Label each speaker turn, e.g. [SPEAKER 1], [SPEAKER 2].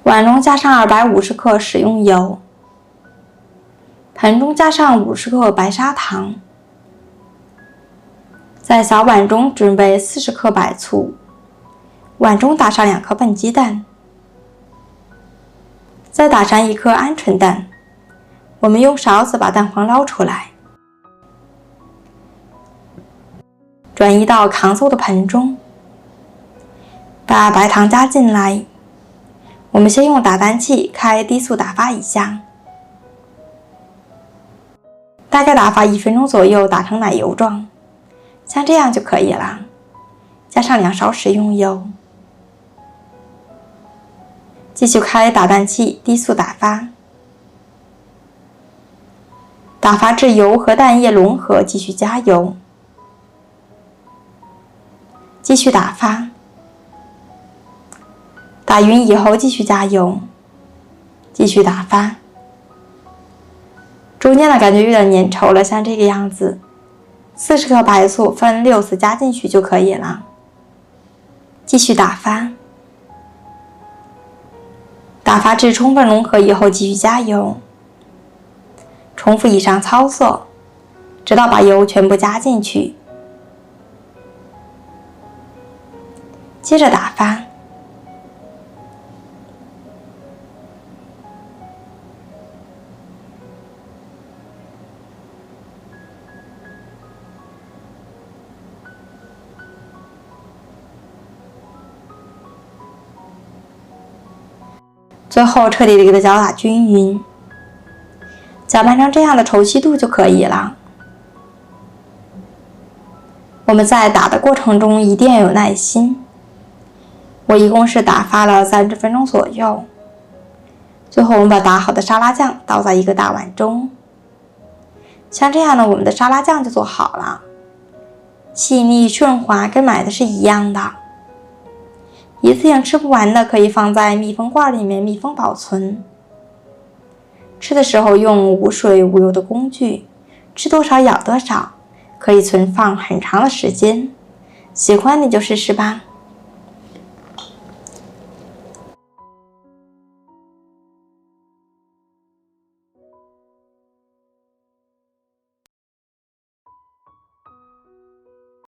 [SPEAKER 1] 碗中加上250克食用油，盆中加上50克白砂糖，在小碗中准备40克白醋，碗中打上2颗笨鸡蛋，再打上1颗鹌鹑蛋。我们用勺子把蛋黄捞出来，转移到抗馊的盆中，把白糖加进来。我们先用打蛋器开低速打发一下，大概打发1分钟左右，打成奶油状，像这样就可以了。加上2勺食用油，继续开打蛋器低速打发，打发至油和蛋液融合，继续加油，继续打发，打匀以后继续加油，继续打发。中间的感觉有点粘稠了，像这个样子。40克白醋分6次加进去就可以了。继续打发，打发至充分融合以后继续加油，重复以上操作，直到把油全部加进去。接着打发，最后彻底的给它搅打均匀，搅拌成这样的稠稀度就可以了。我们在打的过程中一定要有耐心。我一共是打发了30分钟左右。最后我们把打好的沙拉酱倒在一个大碗中，像这样呢，我们的沙拉酱就做好了，细腻顺滑，跟买的是一样的。一次性吃不完的可以放在密封罐里面密封保存。吃的时候用无水无油的工具，吃多少舀多少，可以存放很长的时间。喜欢你就试试吧。